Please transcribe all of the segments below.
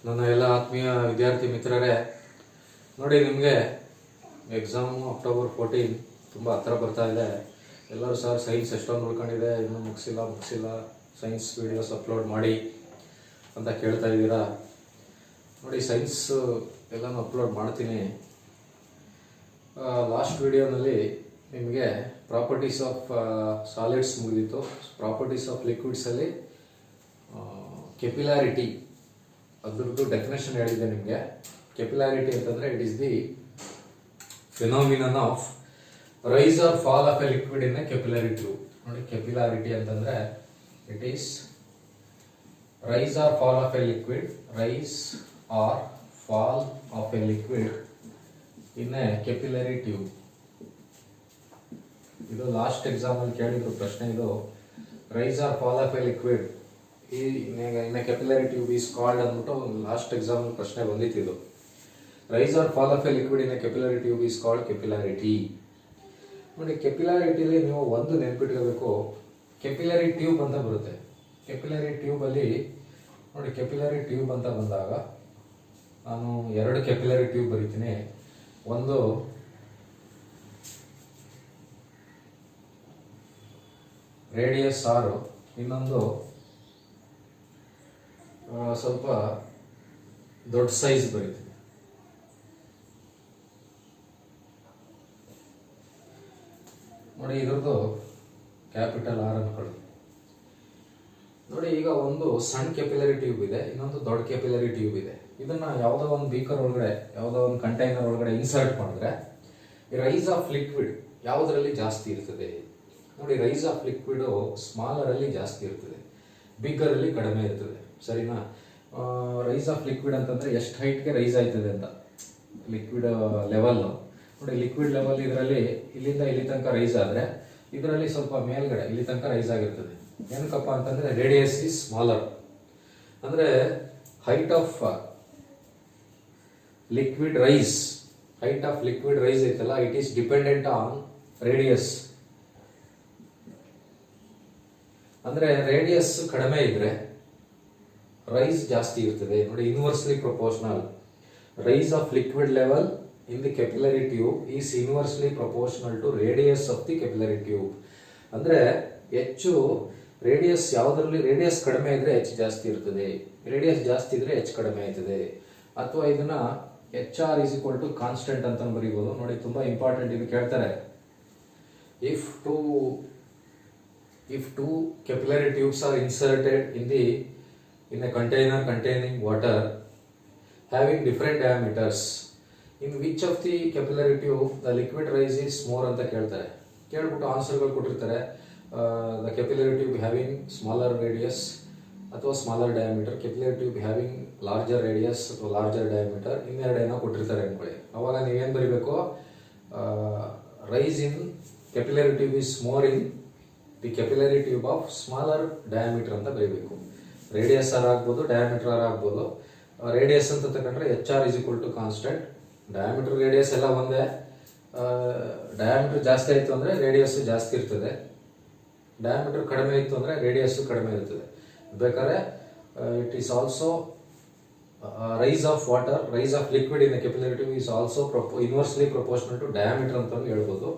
ನನ್ನ ಎಲ್ಲ ಆತ್ಮೀಯ ವಿದ್ಯಾರ್ಥಿ ಮಿತ್ರರೇ, ನೋಡಿ ನಿಮಗೆ ಎಕ್ಸಾಮು ಅಕ್ಟೋಬರ್ 14 ತುಂಬ ಹತ್ತಿರ ಬರ್ತಾ ಇದೆ. ಎಲ್ಲರೂ ಸರ್ ಸೈನ್ಸ್ ಎಷ್ಟೊಂದು ಉಳ್ಕೊಂಡಿದೆ, ಇನ್ನೂ ಮುಗಿಸಿಲ್ಲ, ಸೈನ್ಸ್ ವೀಡಿಯೋಸ್ ಅಪ್ಲೋಡ್ ಮಾಡಿ ಅಂತ ಕೇಳ್ತಾ ಇದ್ದೀರಾ. ನೋಡಿ ಸೈನ್ಸ್ ಎಲ್ಲನೂ ಅಪ್ಲೋಡ್ ಮಾಡ್ತೀನಿ. ಲಾಸ್ಟ್ ವಿಡಿಯೋನಲ್ಲಿ ನಿಮಗೆ ಪ್ರಾಪರ್ಟೀಸ್ ಆಫ್ ಸಾಲಿಡ್ಸ್ ಮುಗಿದಿತ್ತು. ಪ್ರಾಪರ್ಟೀಸ್ ಆಫ್ ಲಿಕ್ವಿಡ್ಸಲ್ಲಿ ಕೆಪಿಲಾರಿಟಿ ಅದರದ್ದು ಡೆಫಿನೇಷನ್ ಹೇಳಿದ್ದೆ ನಿಮಗೆ. ಕೆಪಿಲಾರಿಟಿ ಅಂತಂದರೆ it is the phenomenon of rise or fall of a liquid in a capillary tube. ನೋಡಿ ಕೆಪಿಲಾರಿಟಿ ಅಂತಂದರೆ it is rise or fall of a liquid, rise or fall of a liquid in a capillary tube. ಇದು last ಎಕ್ಸಾಮಲ್ಲಿ ಕೇಳಿದ್ರು ಪ್ರಶ್ನೆ. ಇದು rise or fall of a liquid in a capillary tube is called ಅಂದ್ಬಿಟ್ಟು last ಎಕ್ಸಾಮಲ್ಲಿ ಪ್ರಶ್ನೆ ಬಂದಿತ್ತು. ಇದು rise or fall of a liquid in a capillary tube is called capillarity. ನೋಡಿ ಕೆಪಿಲಾರಿಟಿಲಿ ನೀವು ಒಂದು ನೆನ್ಪಿಟ್ಕೋಬೇಕು, ಕೆಪಿಲರಿ ಟ್ಯೂಬ್ ಅಂತ ಬರುತ್ತೆ. ಕೆಪಿಲರಿ ಟ್ಯೂಬಲ್ಲಿ ನೋಡಿ, ಕೆಪಿಲರಿ ಟ್ಯೂಬ್ ಅಂತ ಬಂದಾಗ ನಾನು ಎರಡು ಕೆಪಿಲರಿ ಟ್ಯೂಬ್ ಬರೀತೀನಿ. ಒಂದು ರೇಡಿಯಸ್ 6, ಇನ್ನೊಂದು ಸ್ವಲ್ಪ ದೊಡ್ಡ ಸೈಜ್ ಬರೀತೀನಿ. ನೋಡಿ ಇದ್ರದ್ದು ಕ್ಯಾಪಿಟಲ್ ಆರ್ ಅನ್ಕೊಳ್ಳಿ. ನೋಡಿ ಈಗ ಒಂದು ಸಣ್ಣ ಕೆಪಿಲರಿ ಟ್ಯೂಬ್ ಇದೆ, ಇನ್ನೊಂದು ದೊಡ್ಡ ಕೆಪಿಲರಿ ಟ್ಯೂಬ್ ಇದೆ. ಇದನ್ನ ಯಾವುದೋ ಒಂದು ಬೀಕರ್ ಒಳಗಡೆ, ಯಾವುದೋ ಒಂದು ಕಂಟೈನರ್ ಒಳಗಡೆ ಇನ್ಸರ್ಟ್ ಮಾಡಿದ್ರೆ ಈ ರೈಸ್ ಆಫ್ ಲಿಕ್ವಿಡ್ ಯಾವುದರಲ್ಲಿ ಜಾಸ್ತಿ ಇರ್ತದೆ? ನೋಡಿ ರೈಸ್ ಆಫ್ ಲಿಕ್ವಿಡ್ ಸ್ಮಾಲರ್ ಅಲ್ಲಿ ಜಾಸ್ತಿ ಇರ್ತದೆ, ಬಿಗ್ಗರ್ ಅಲ್ಲಿ ಕಡಿಮೆ ಇರ್ತದೆ. ಸರಿನಾ? ರೈಸ್ ಆಫ್ ಲಿಕ್ವಿಡ್ ಅಂತಂದ್ರೆ ಎಷ್ಟು ಹೈಟ್ಗೆ ರೈಸ್ ಆಯ್ತದೆ ಅಂತ, ಲಿಕ್ವಿಡ್ ಲೆವೆಲ್. ನೋಡಿ ಲಿಕ್ವಿಡ್ ಲೆವೆಲ್ ಇದರಲ್ಲಿ ಇಲ್ಲಿಂದ ಇಲ್ಲಿ ತನಕ ರೈಸ್ ಆದ್ರೆ ಇದರಲ್ಲಿ ಸ್ವಲ್ಪ ಮೇಲ್ಗಡೆ ಇಲ್ಲಿ ತನಕ ರೈಸ್ ಆಗಿರ್ತದೆ. ಏನಕ್ಕಪ್ಪ ಅಂತಂದ್ರೆ ರೇಡಿಯಸ್ ಇಸ್ ಸ್ಮಾಲರ್. ಅಂದ್ರೆ height of liquid rise, height of liquid rise ಐತಲ್ಲ, it is dependent on radius. ಅಂದ್ರೆ ರೇಡಿಯಸ್ ಕಡಿಮೆ ಇದ್ರೆ ರೈಸ್ ಜಾಸ್ತಿ ಇರ್ತದೆ. ನೋಡಿ inversely proportional. Rise of liquid level in the capillary tube is inversely proportional to radius of the capillary tube. ಅಂದ್ರೆ ಹೆಚ್ಚು radius ಯಾವುದರಲ್ಲಿ ರೇಡಿಯಸ್ ಕಡಿಮೆ ಇದ್ರೆ ಹೆಚ್ಚು ಜಾಸ್ತಿ ಇರ್ತದೆ, ರೇಡಿಯಸ್ ಜಾಸ್ತಿ ಇದ್ರೆ ಹೆಚ್ಚು ಕಡಿಮೆ ಆಯ್ತದೆ. ಅಥವಾ ಇದನ್ನ HR is equal to constant ಅಂತ ಬರೀಬಹುದು. ನೋಡಿ ತುಂಬಾ ಇಂಪಾರ್ಟೆಂಟ್, ಇದು ಕೇಳ್ತಾರೆ. If two capillary tubes are inserted in a container containing water having different diameters, in which of the capillary tube the liquid rise is more ಅಂತ ಕೇಳ್ತಾರೆ. ಕೇಳ್ಬಿಟ್ಟು ಆನ್ಸರ್ಗಳು ಕೊಟ್ಟಿರ್ತಾರೆ. The capillary tube having smaller radius ಅಥವಾ smaller diameter, capillary tube having larger radius ಅಥವಾ larger diameter, ಇನ್ನೆರಡೇನೋ ಕೊಟ್ಟಿರ್ತಾರೆ ಅನ್ಕೊಳ್ಳಿ. ಅವಾಗ ನೀವೇನು ಬರೀಬೇಕು? Rise in capillary tube is more in the capillary tube of smaller diameter ಅಂತ ಬರೀಬೇಕು. ರೇಡಿಯಸ್ ಆರ್ ಆಗ್ಬೋದು, ಡಯಾಮೀಟರ್ ಆರ್ ಆಗ್ಬೋದು. ರೇಡಿಯಸ್ ಅಂತ ತಗೊಂಡ್ರೆ HR is equal to constant. Diameter radius ಎಲ್ಲ ಒಂದೇ. ಡಯಾಮೀಟರ್ ಜಾಸ್ತಿ ಆಯಿತು ಅಂದರೆ ರೇಡಿಯಸ್ ಜಾಸ್ತಿ ಇರ್ತದೆ, ಡಯಾಮೀಟರ್ ಕಡಿಮೆ ಇತ್ತು ಅಂದರೆ ರೇಡಿಯಸ್ ಕಡಿಮೆ ಇರ್ತದೆ. ಬೇಕಾದ್ರೆ it is also rise of water, rise of liquid in capillary tube is also inversely proportional to diameter ಅಂತ ಹೇಳ್ಬೋದು.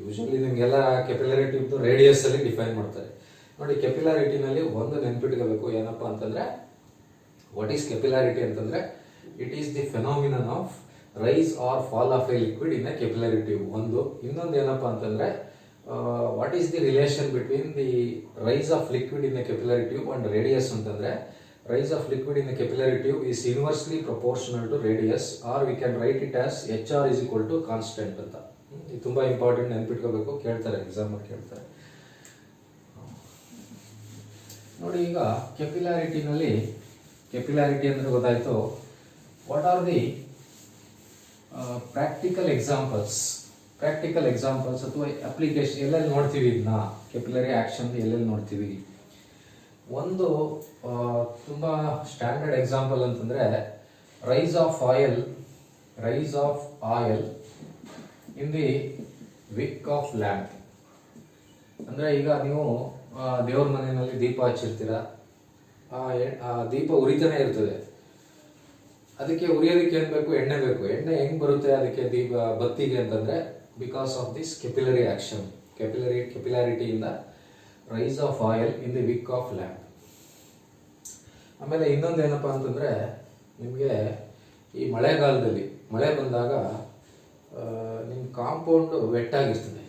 ಯೂಶಲಿ ನಿಮಗೆಲ್ಲ ಕೆಪಿಲರಿ ಟ್ಯೂಬ್ ರೇಡಿಯಸ್ ಅಲ್ಲಿ ಡಿಫೈನ್ ಮಾಡ್ತಾರೆ. ನೋಡಿ ಕೆಪಿಲಾರಿಟಿನಲ್ಲಿ ಒಂದು ನೆನ್ಪಿಟ್ಕೋಬೇಕು, ಏನಪ್ಪಾ ಅಂತಂದ್ರೆ ವಾಟ್ ಈಸ್ ಕೆಪಿಲಾರಿಟಿ ಅಂತಂದ್ರೆ it is the phenomenon of rise or fall of a liquid in a capillary tube. ಇನ್ನೊಂದು ಏನಪ್ಪಾ ಅಂತಂದ್ರೆ what is the relation between the rise of liquid in a capillary tube and radius ಅಂತಂದ್ರೆ rise of liquid in a capillary tube is inversely proportional to radius, or we can write it as HR is equal to constant ಅಂತ. ಇದು ತುಂಬಾ important, ನೆನ್ಪಿಟ್ಕೋಬೇಕು, ಕೇಳ್ತಾರೆ exam ಅಲ್ಲಿ ಕೇಳ್ತಾರೆ. ನೋಡಿ ಈಗ ಕೆಪಿಲಾರಿಟಿನಲ್ಲಿ, ಕೆಪಿಲಾರಿಟಿ ಅಂದ್ರೆ ಗೊತ್ತಾಯ್ತು. What are the practical examples ಅಥವಾ ಅಪ್ಲಿಕೇಶನ್ ಎಲ್ಲೆಲ್ಲಿ ನೋಡ್ತೀವಿ ಇದನ್ನ? ಕೆಪಿಲರಿ ಆಕ್ಷನ್ ಎಲ್ಲೆಲ್ಲಿ ನೋಡ್ತೀವಿ? ಒಂದು ತುಂಬಾ ಸ್ಟ್ಯಾಂಡರ್ಡ್ ಎಕ್ಸಾಂಪಲ್ ಅಂತಂದ್ರೆ rise of oil in the wick of lamp. ಅಂದ್ರೆ ಈಗ ನೀವು ದೇವ್ರ ಮನೆಯಲ್ಲಿ ದೀಪ ಹಚ್ಚಿರ್ತೀರ, ಆ ದೀಪ ಉರಿತಾನೆ ಇರ್ತದೆ. ಅದಕ್ಕೆ ಉರಿಯೋದಕ್ಕೆ ಏನು ಬೇಕು? ಎಣ್ಣೆ ಬೇಕು. ಎಣ್ಣೆ ಹೆಂಗ್ ಬರುತ್ತೆ ಅದಕ್ಕೆ ಬತ್ತಿಗೆ ಅಂತಂದ್ರೆ because of this capillary action, ಕೆಪಿಲಾರಿಟಿಯಿಂದ rise of oil in the wick of lamp. ಆಮೇಲೆ ಇನ್ನೊಂದು ಏನಪ್ಪಾ ಅಂತಂದ್ರೆ, ನಿಮಗೆ ಈ ಮಳೆಗಾಲದಲ್ಲಿ ಮಳೆ ಬಂದಾಗ ನಿಮ್ಮ ಕಾಂಪೌಂಡ್ ವೆಟ್ಟಾಗಿರ್ತದೆ.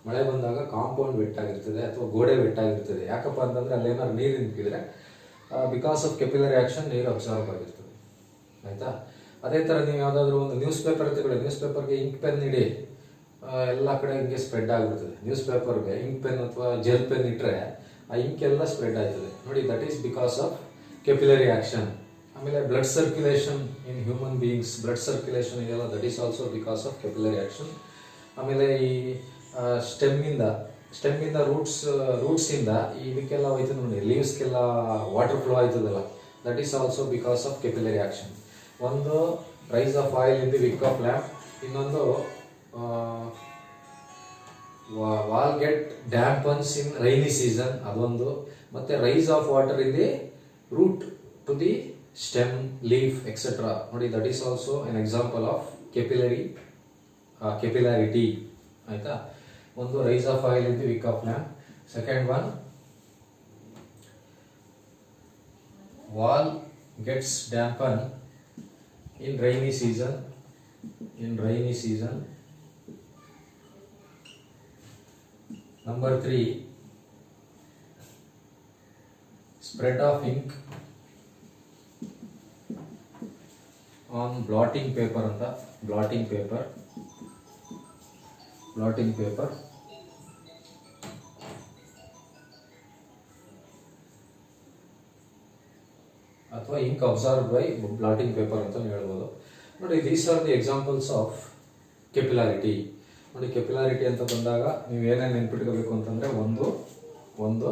ಮಳೆ ಬಂದಾಗ ಕಾಂಪೌಂಡ್ ವೆಟ್ಟಾಗಿರ್ತದೆ ಅಥವಾ ಗೋಡೆ ವೆಟ್ಟಾಗಿರ್ತದೆ. ಯಾಕಪ್ಪ ಅಂತಂದ್ರೆ ಅಲ್ಲಿ ಏನಾದ್ರು ನೀರು ನಿಂತಿದ್ರೆ ಬಿಕಾಸ್ ಆಫ್ ಕೆಪಿಲರಿ ಆಕ್ಷನ್ ನೀರು ಅಬ್ಸಾರ್ಬ್ ಆಗಿರ್ತದೆ. ಆಯ್ತಾ? ಅದೇ ಥರ ನೀವು ಯಾವುದಾದ್ರೂ ಒಂದು ನ್ಯೂಸ್ ಪೇಪರ್ ತಗೊಳ್ಳಿ, ನ್ಯೂಸ್ ಪೇಪರ್ಗೆ ಇಂಕ್ ಪೆನ್ ಇಡಿ, ಎಲ್ಲ ಕಡೆ ಹಿಂಗೆ ಸ್ಪ್ರೆಡ್ ಆಗಿಬಿಡ್ತದೆ. ನ್ಯೂಸ್ ಪೇಪರ್ಗೆ ಇಂಕ್ ಪೆನ್ ಅಥವಾ ಜೆಲ್ ಪೆನ್ ಇಟ್ಟರೆ ಆ ಇಂಕ್ ಎಲ್ಲ ಸ್ಪ್ರೆಡ್ ಆಯ್ತದೆ ನೋಡಿ. That is because of capillary action. ಆಮೇಲೆ blood circulation in human beings, blood circulation ಇದೆಯಲ್ಲ, that is also because of capillary action. ಆಮೇಲೆ ಈ ಸ್ಟೆಮ್ಮಿಂದ ರೂಟ್ಸಿಂದ ಇದಕ್ಕೆಲ್ಲ ಹೋಯ್ತದೆ ನೋಡಿ, ಲೀವ್ಸ್ಗೆಲ್ಲ ವಾಟರ್ ಫ್ಲೋ ಆಯ್ತದಲ್ಲ, that is also because of capillary action. ಒಂದು rise of oil in the wick of lamp, ಇನ್ನೊಂದು wall get dampens in rainy season, ಅದೊಂದು. ಮತ್ತೆ rise of water in the root to the stem, leaf etcetera ನೋಡಿ, that is also an example of capillarity. ಆಯ್ತಾ? ಒಂದು rise of oil in the wick of lamp. Second one, wall gets dampen in rainy season. Number 3, spread of ink on blotting paper anta, blotting paper ಅಥವಾ ink absorb by blotting paper ಅಂತ ಹೇಳ್ಬೋದು ನೋಡಿ. These are the examples of capillarity. ನೋಡಿ, capillarity ಅಂತ ಬಂದಾಗ ನೀವು ಏನೇನು ನೆನ್ಪಿಟ್ಕೋಬೇಕು ಅಂತಂದರೆ, ಒಂದು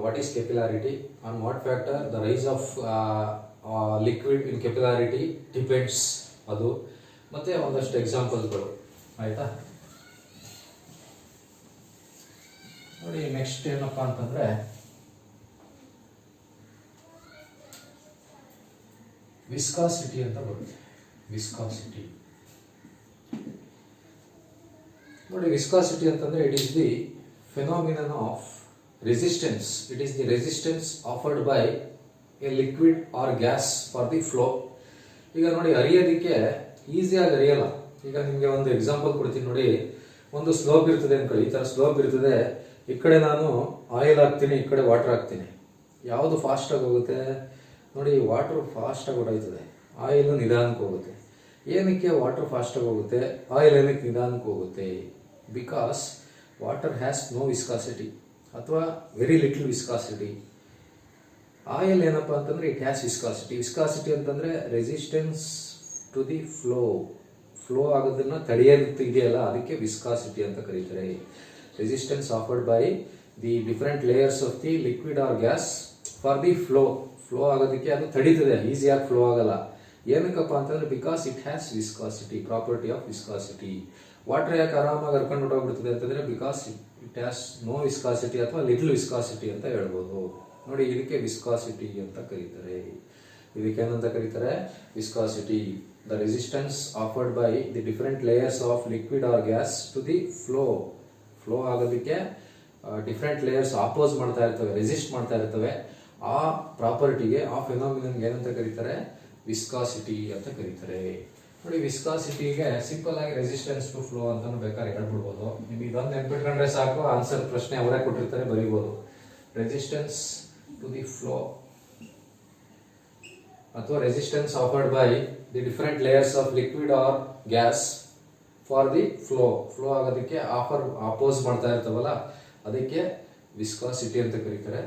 what is capillarity, on what factor the rise of liquid in capillarity depends, ಅದು. ಮತ್ತೆ ಒಂದಷ್ಟು ಎಕ್ಸಾಂಪಲ್ಸ್ಗಳು. ಆಯಿತಾ? ನೋಡಿ, ನೆಕ್ಸ್ಟ್ ಏನಪ್ಪ ಅಂತಂದರೆ, ವಿಸ್ಕಾಸಿಟಿ ಅಂತ ಬರುತ್ತೆ. ವಿಸ್ಕಾಸಿಟಿ ನೋಡಿ, ವಿಸ್ಕಾಸಿಟಿ ಅಂತಂದ್ರೆ it is the phenomenon of resistance. It is the resistance afforded by a liquid or gas for the flow. ಈಗ ನೋಡಿ, ಅರಿಯೋದಕ್ಕೆ ಈಸಿಯಾಗಿ ಅರಿಯಲ್ಲ. ಈಗ ನಿಮಗೆ ಒಂದು ಎಕ್ಸಾಂಪಲ್ ಕೊಡ್ತೀನಿ ನೋಡಿ. ಒಂದು ಸ್ಲೋಪ್ ಇರ್ತದೆ ಅನ್ಕೊಳ್ಳಿ, ಈ ಥರ ಸ್ಲೋಪ್ ಇರ್ತದೆ. ಈ ಕಡೆ ನಾನು ಆಯಿಲ್ ಹಾಕ್ತೀನಿ, ಈ ಕಡೆ ವಾಟರ್ ಹಾಕ್ತೀನಿ. ಯಾವುದು ಫಾಸ್ಟಾಗಿ ಹೋಗುತ್ತೆ ನೋಡಿ? ವಾಟರ್ ಫಾಸ್ಟಾಗಿ ಹೊರಡ್ತದೆ, ಆಯಿಲ್ ನಿಧಾನಕ್ಕೆ ಹೋಗುತ್ತೆ. ಏನಕ್ಕೆ ವಾಟರ್ ಫಾಸ್ಟಾಗಿ ಹೋಗುತ್ತೆ, ಆಯಿಲ್ ಏನಕ್ಕೆ ನಿಧಾನಕ್ಕೆ ಹೋಗುತ್ತೆ? Because water has no viscosity ಅಥವಾ ವೆರಿ ಲಿಟಲ್ ವಿಸ್ಕಾಸಿಟಿ. ಆಯಿಲ್ ಏನಪ್ಪ ಅಂತಂದ್ರೆ ಇಟ್ ಹ್ಯಾಸ್ ವಿಸ್ಕಾಸಿಟಿ. ವಿಸ್ಕಾಸಿಟಿ ಅಂತಂದ್ರೆ ರೆಸಿಸ್ಟೆನ್ಸ್ ಟು ದಿ ಫ್ಲೋ ಆಗೋದನ್ನ ತಡೆಯೋದು ಇದೆಯಲ್ಲ, ಅದಕ್ಕೆ ವಿಸ್ಕಾಸಿಟಿ ಅಂತ ಕರೀತಾರೆ. Resistance afforded by the different layers of the liquid or gas for the flow ಆಗೋದಕ್ಕೆ ಅದು ತಡೀತದೆ, ಈಸಿಯಾಗಿ ಫ್ಲೋ ಆಗಲ್ಲ. ಏನಕ್ಕಪ್ಪ ಅಂತಂದ್ರೆ because it has viscosity, property of viscosity. Water ಯಾಕೆ ಆರಾಮಾಗಿ ಹರ್ಕೊಂಡು ಹೊರಟೋಗ್ಬಿಡ್ತದೆ ಅಂತಂದ್ರೆ because it has no viscosity ಅಥವಾ ಲಿಟಲ್ ವಿಸ್ಕಾಸಿಟಿ ಅಂತ ಹೇಳ್ಬೋದು ನೋಡಿ. ಇದಕ್ಕೆ ವಿಸ್ಕಾಸಿಟಿ ಅಂತ ಕರೀತಾರೆ. ಇದಕ್ಕೆ ಏನಂತ ಕರೀತಾರೆ? Viscosity. The resistance afforded by the different layers of liquid or gas to the flow ಆಗೋದಕ್ಕೆ ಡಿಫರೆಂಟ್ ಲೇಯರ್ಸ್ ಆಪೋಸ್ ಮಾಡ್ತಾ ಇರ್ತವೆ, ರೆಸಿಸ್ಟ್ ಮಾಡ್ತಾ ಇರ್ತವೆ. ಆ ಪ್ರಾಪರ್ಟಿಗೆ, ಆ ಫಿನಾಮಿನನ್ಗೆ ಏನಂತ ಕರೀತಾರೆ? ವಿಸ್ಕಾಸಿಟಿ ಅಂತ ಕರೀತಾರೆ ನೋಡಿ. ವಿಸ್ಕಾಸಿಟಿಗೆ ಸಿಂಪಲ್ ಆಗಿ ರೆಸಿಸ್ಟೆನ್ಸ್ ಟು ಫ್ಲೋ ಅಂತ ಬೇಕಾದ್ರೆ ಹೇಳ್ಬಿಡ್ಬೋದು. ನಿಮ್ಗೆ ಇದೊಂದು ನೆನ್ಪಿಟ್ಕೊಂಡ್ರೆ ಸಾಕು, ಆನ್ಸರ್ ಪ್ರಶ್ನೆ ಅವರೇ ಕೊಟ್ಟಿರ್ತಾರೆ, ಬರೀಬೋದು. ರೆಸಿಸ್ಟೆನ್ಸ್ ಟು ದಿ ಫ್ಲೋ ಅಥವಾ resistance afforded by the different layers of liquid or gas for the flow ಆಗೋದಕ್ಕೆ ಅಪೋಸ್ ಮಾಡ್ತಾ ಇರ್ತಾವಲ್ಲ, ಅದಕ್ಕೆ ವಿಸ್ಕಾಸಿಟಿ ಅಂತ ಕರೀತಾರೆ.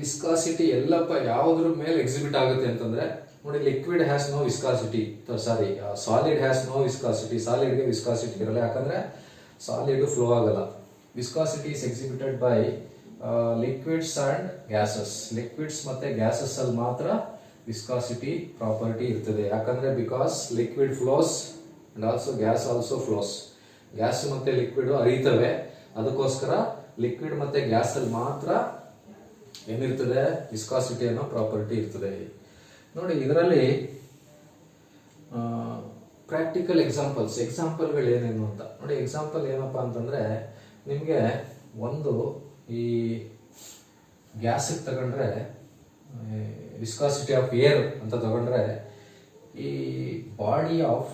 ವಿಸ್ಕಾಸಿಟಿ ಎಲ್ಲಪ್ಪ ಯಾವುದ್ರ ಮೇಲೆ ಎಕ್ಸಿಬಿಟ್ ಆಗುತ್ತೆ ಅಂತಂದ್ರೆ ನೋಡಿ, liquid has no viscosity, solid has no viscosity. ಸಾಲಿಡ್ಗೆ ವಿಸ್ಕಾಸಿಟಿ ಇರಲ್ಲ, ಯಾಕಂದ್ರೆ ಸಾಲಿಡ್ ಫ್ಲೋ ಆಗಲ್ಲ. Viscosity is exhibited by liquids and gases. Liquids ಮತ್ತೆ ಗ್ಯಾಸಸ್ ಅಲ್ಲಿ ಮಾತ್ರ ವಿಸ್ಕಾಸಿಟಿ ಪ್ರಾಪರ್ಟಿ ಇರ್ತದೆ. ಯಾಕಂದ್ರೆ because liquid flows and also gas also flows. Gas ಮತ್ತೆ ಲಿಕ್ವಿಡ್ ಹರಿತವೆ, ಅದಕ್ಕೋಸ್ಕರ ಲಿಕ್ವಿಡ್ ಮತ್ತೆ ಗ್ಯಾಸ್ ಅಲ್ಲಿ ಮಾತ್ರ ಏನಿರ್ತದೆ? ವಿಸ್ಕಾಸಿಟಿ ಅನ್ನೋ ಪ್ರಾಪರ್ಟಿ ಇರ್ತದೆ. ನೋಡಿ ಇದರಲ್ಲಿ ಪ್ರಾಕ್ಟಿಕಲ್ ಎಕ್ಸಾಂಪಲ್ಗಳು ಏನೇನು ಅಂತ ನೋಡಿ. ಎಕ್ಸಾಂಪಲ್ ಏನಪ್ಪ ಅಂತಂದರೆ ನಿಮಗೆ ಒಂದು ಈ ಗ್ಯಾಸಿಗೆ ತಗೊಂಡ್ರೆ ವಿಸ್ಕಾಸಿಟಿ ಆಫ್ ಏರ್ ಅಂತ ತಗೊಂಡ್ರೆ ಈ ಬಾಡಿ ಆಫ್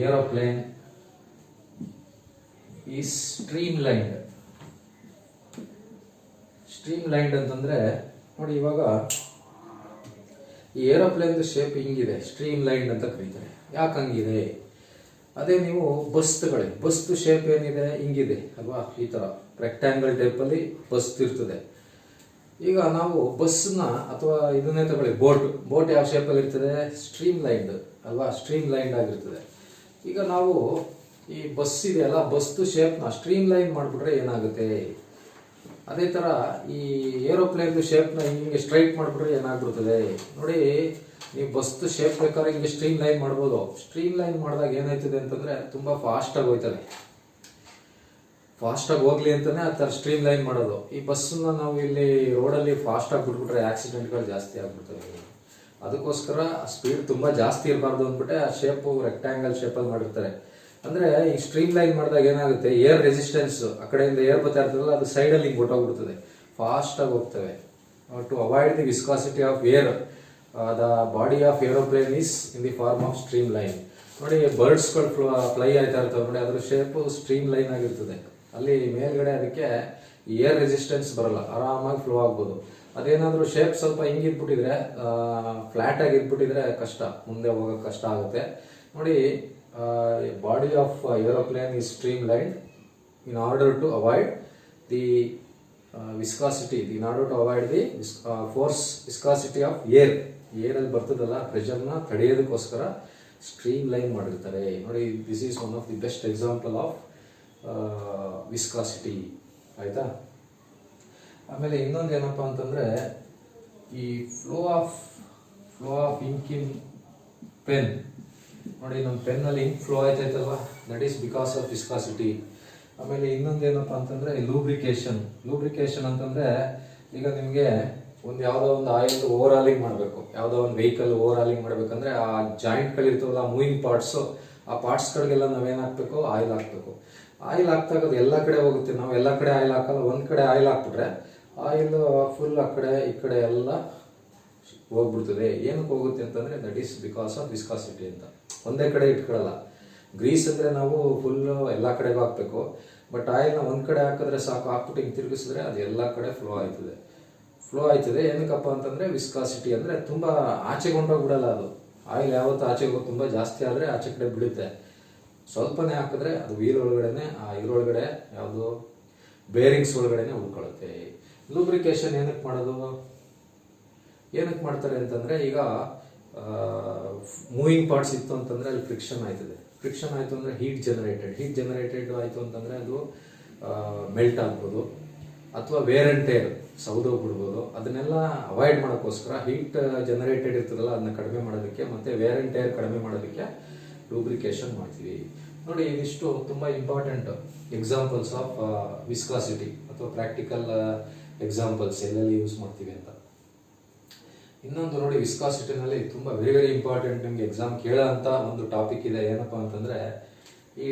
ಏರೋಪ್ಲೇನ್ ಈ ಸ್ಟ್ರೀಮ್ ಲೈನ್ಡ್ ಅಂತಂದ್ರೆ ನೋಡಿ, ಇವಾಗ ಈ ಏರೋಪ್ಲೇನ್ ಶೇಪ್ ಹಿಂಗಿದೆ, ಸ್ಟ್ರೀಮ್ ಲೈನ್ಡ್ ಅಂತ ಕರೀತಾರೆ. ಯಾಕೆ ಹಂಗಿದೆ? ಅದೇ ನೀವು ಬಸ್ ತಗೊಳ್ಳಿ, ಬಸ್ ಶೇಪ್ ಏನಿದೆ ಹಿಂಗಿದೆ ಅಲ್ವಾ, ಈ ತರ ರೆಕ್ಟ್ಯಾಂಗಲ್ ಟೈಪಲ್ಲಿ ಬಸ್ ಇರ್ತದೆ. ಈಗ ನಾವು ಬಸ್ನ ಅಥವಾ ಇದನ್ನೇ ತಗೊಳ್ಳಿ, ಬೋಟ್ ಯಾವ ಶೇಪಲ್ಲಿ ಇರ್ತದೆ? ಸ್ಟ್ರೀಮ್ ಲೈನ್ಡ್ ಅಲ್ವಾ, ಸ್ಟ್ರೀಮ್ ಲೈನ್ಡ್ ಆಗಿರ್ತದೆ. ಈಗ ನಾವು ಈ ಬಸ್ ಇದೆಯಲ್ಲ, ಬಸ್ದು ಶೇಪ್ನ ಸ್ಟ್ರೀಮ್ ಲೈನ್ ಮಾಡಿಬಿಟ್ರೆ ಏನಾಗುತ್ತೆ? ಅದೇ ಥರ ಈ ಏರೋಪ್ಲೇನ್ದು ಶೇಪ್ನ ಹಿಂಗೆ ಸ್ಟ್ರೈಟ್ ಮಾಡಿಬಿಟ್ರೆ ಏನಾಗ್ಬಿಡ್ತದೆ ನೋಡಿ. ನೀವು ಬಸ್ದು ಶೇಪ್ ಬೇಕಾದ್ರೆ ಹಿಂಗೆ ಸ್ಟ್ರೀಮ್ ಲೈನ್ ಮಾಡ್ಬೋದು. ಸ್ಟ್ರೀಮ್ ಲೈನ್ ಮಾಡಿದಾಗ ಏನಾಯ್ತದೆ ಅಂತಂದರೆ ತುಂಬ ಫಾಸ್ಟಾಗಿ ಹೋಯ್ತದೆ. ಫಾಸ್ಟಾಗಿ ಹೋಗ್ಲಿ ಅಂತಲೇ ಆ ಥರ ಸ್ಟ್ರೀಮ್ ಲೈನ್ ಮಾಡೋದು. ಈ ಬಸ್ಸನ್ನ ನಾವು ಇಲ್ಲಿ ರೋಡಲ್ಲಿ ಫಾಸ್ಟಾಗಿ ಬಿಟ್ಬಿಟ್ರೆ ಆಕ್ಸಿಡೆಂಟ್ಗಳು ಜಾಸ್ತಿ ಆಗ್ಬಿಡ್ತವೆ. ಅದಕ್ಕೋಸ್ಕರ ಸ್ಪೀಡ್ ತುಂಬ ಜಾಸ್ತಿ ಇರಬಾರ್ದು ಅಂದ್ಬಿಟ್ಟೆ ಆ ಶೇಪು ರೆಕ್ಟ್ಯಾಂಗಲ್ ಶೇಪಲ್ಲಿ ಮಾಡಿರ್ತಾರೆ. ಅಂದರೆ ಈ ಸ್ಟ್ರೀಮ್ ಲೈನ್ ಮಾಡಿದಾಗ ಏನಾಗುತ್ತೆ, ಏರ್ ರೆಸಿಸ್ಟೆನ್ಸ್ ಆ ಕಡೆಯಿಂದ ಏರ್ ಬರ್ತಾ ಇರ್ತದಲ್ಲ, ಅದು ಸೈಡಲ್ಲಿ ಹಿಂಗೆ ಹೊಟ್ಟೋಗ್ಬಿಡ್ತದೆ, ಫಾಸ್ಟಾಗಿ ಹೋಗ್ತವೆ. To avoid the viscosity of air the body of aeroplane is in the form of stream line. ನೋಡಿ ಬರ್ಡ್ಸ್ಗಳು ಫ್ಲೈ ಆಯ್ತಾ ಇರ್ತವೆ ನೋಡಿ, ಅದ್ರ ಶೇಪು ಸ್ಟ್ರೀಮ್ ಲೈನ್ ಆಗಿರ್ತದೆ. ಅಲ್ಲಿ ಮೇಲ್ಗಡೆ ಅದಕ್ಕೆ ಏರ್ ರೆಸಿಸ್ಟೆನ್ಸ್ ಬರಲ್ಲ, ಆರಾಮಾಗಿ ಫ್ಲೋ ಆಗ್ಬೋದು. ಅದೇನಾದರೂ ಶೇಪ್ ಸ್ವಲ್ಪ ಹಿಂಗಿದ್ಬಿಟ್ಟಿದ್ರೆ, ಫ್ಲಾಟ್ ಆಗಿ ಇದ್ಬಿಟ್ಟಿದ್ರೆ ಕಷ್ಟ, ಮುಂದೆ ಹೋಗೋಕೆ ಕಷ್ಟ ಆಗುತ್ತೆ ನೋಡಿ. Body of aeroplane is streamlined in order to avoid the viscosity, in order to avoid the viscosity of air. ಏರಲ್ಲಿ ಬರ್ತದಲ್ಲ ಪ್ರೆಷರ್ನ ತಡೆಯೋದಕ್ಕೋಸ್ಕರ ಸ್ಟ್ರೀಮ್ ಲೈನ್ ಮಾಡಿರ್ತಾರೆ ನೋಡಿ. This is one of the best example of viscosity, ಆಯ್ತಾ. ಆಮೇಲೆ ಇನ್ನೊಂದು ಏನಪ್ಪ ಅಂತಂದರೆ ಈ flow of ink in pen ನೋಡಿ. ನಮ್ಮ ಪೆನ್ನಲ್ಲಿ ಇಂಕ್ ಫ್ಲೋ ಆಯ್ತೈತಲ್ವಾ, that is because of viscosity. ಆಮೇಲೆ ಇನ್ನೊಂದು ಏನಪ್ಪ ಅಂತಂದರೆ ಲೂಬ್ರಿಕೇಶನ್ ಅಂತಂದರೆ, ಈಗ ನಿಮಗೆ ಯಾವುದೋ ಒಂದು ಆಯಿಲ್ ಓವರ್ ಹಾಲಿಂಗ್ ಮಾಡಬೇಕು, ಯಾವುದೋ ಒಂದು ವೆಹಿಕಲ್ ಓವರ್ ಹಾಲಿಂಗ್ ಮಾಡಬೇಕಂದ್ರೆ ಆ ಜಾಯಿಂಟ್ಗಳಿರ್ತಾವಲ್ಲ, ಮೂವಿಂಗ್ ಪಾರ್ಟ್ಸು, ಆ ಪಾರ್ಟ್ಸ್ಗಳಿಗೆಲ್ಲ ನಾವೇನು ಹಾಕಬೇಕು? ಆಯಿಲ್ ಹಾಕಬೇಕು. ಆಯಿಲ್ ಹಾಕ್ದಾಗ ಅದು ಎಲ್ಲ ಕಡೆ ಹೋಗುತ್ತೆ. ನಾವು ಎಲ್ಲ ಕಡೆ ಆಯಿಲ್ ಹಾಕಲ್ಲ, ಒಂದು ಕಡೆ ಆಯಿಲ್ ಹಾಕ್ಬಿಟ್ರೆ ಆಯಿಲ್ ಫುಲ್ ಆ ಕಡೆ ಈ ಕಡೆ ಎಲ್ಲ ಹೋಗ್ಬಿಡ್ತದೆ. ಏನಕ್ಕೆ ಹೋಗುತ್ತೆ ಅಂತಂದರೆ that is because of viscosity ಅಂತ. ಒಂದೇ ಕಡೆ ಇಟ್ಕೊಳ್ಳಲ್ಲ. ಗ್ರೀಸ್ ಅಂದರೆ ನಾವು ಫುಲ್ಲು ಎಲ್ಲ ಕಡೆಗೂ ಹಾಕಬೇಕು, ಬಟ್ ಆಯಿಲ್ನ ಒಂದು ಕಡೆ ಹಾಕಿದ್ರೆ ಸಾಕು, ಹಾಕ್ಬಿಟ್ಟು ಹಿಂಗೆ ತಿರುಗಿಸಿದ್ರೆ ಅದು ಎಲ್ಲ ಕಡೆ ಫ್ಲೋ ಆಯ್ತದೆ. ಏನಕ್ಕಪ್ಪ ಅಂತಂದರೆ ವಿಸ್ಕಾಸಿಟಿ ಅಂದರೆ ತುಂಬ ಆಚೆಗೆ ಹೊಂಟೋಗ್ಬಿಡಲ್ಲ ಅದು. ಆಯಿಲ್ ಯಾವತ್ತು ಆಚೆಗೆ ಹೋಗಿ ತುಂಬ ಜಾಸ್ತಿ ಆದರೆ ಆಚೆ ಕಡೆ ಬಿಡುತ್ತೆ. ಸ್ವಲ್ಪನೇ ಹಾಕಿದ್ರೆ ಅದು ವೀಲ್ ಒಳಗಡೆ, ಆ ಇದರೊಳಗಡೆ ಯಾವುದು ಬೇರಿಂಗ್ಸ್ ಒಳಗಡೆ ಉಳ್ಕೊಳ್ಳುತ್ತೆ. ಲೂಬ್ರಿಕೇಶನ್ ಏನಕ್ಕೆ ಮಾಡೋದು? ಏನಕ್ಕೆ ಮಾಡ್ತಾರೆ ಅಂತಂದರೆ, ಈಗ ಮೂವಿಂಗ್ ಪಾರ್ಟ್ಸ್ ಇತ್ತು ಅಂತಂದರೆ ಅಲ್ಲಿ ಫ್ರಿಕ್ಷನ್ ಆಯ್ತದೆ. ಫ್ರಿಕ್ಷನ್ ಆಯಿತು ಅಂದರೆ ಹೀಟ್ ಜನರೇಟೆಡ್ ಆಯಿತು ಅಂತಂದರೆ ಅದು ಮೆಲ್ಟ್ ಆಗ್ಬೋದು, ಅಥವಾ ವೇರ್ ಆ್ಯಂಡ್ ಟೇರ್ ಸೌದೋಗ್ಬಿಡ್ಬೋದು. ಅದನ್ನೆಲ್ಲ ಅವಾಯ್ಡ್ ಮಾಡೋಕ್ಕೋಸ್ಕರ ಹೀಟ್ ಜನರೇಟೆಡ್ ಇರ್ತದಲ್ಲ ಅದನ್ನ ಕಡಿಮೆ ಮಾಡೋದಕ್ಕೆ, ಮತ್ತು ವೇರ್ ಆ್ಯಂಡ್ ಟೇರ್ ಕಡಿಮೆ ಮಾಡೋದಕ್ಕೆ ಲೂಬ್ರಿಕೇಶನ್ ಮಾಡ್ತೀವಿ ನೋಡಿ. ಇದಿಷ್ಟು ತುಂಬ ಇಂಪಾರ್ಟೆಂಟ್ ಎಕ್ಸಾಂಪಲ್ಸ್ ಆಫ್ ವಿಸ್ಕಾಸಿಟಿ ಅಥವಾ ಪ್ರಾಕ್ಟಿಕಲ್ ಎಕ್ಸಾಂಪಲ್ಸ್ ಎಲ್ಲೆಲ್ಲಿ ಯೂಸ್ ಮಾಡ್ತೀವಿ ಅಂತ. ಇನ್ನೊಂದು ನೋಡಿ, ವಿಸ್ಕಾಸಿಟಿನಲ್ಲಿ ತುಂಬ ವೆರಿ ಇಂಪಾರ್ಟೆಂಟ್ ನಿಮಗೆ ಎಕ್ಸಾಮ್ ಕೇಳೋ ಅಂತ ಒಂದು ಟಾಪಿಕ್ ಇದೆ. ಏನಪ್ಪ ಅಂತಂದರೆ, ಈ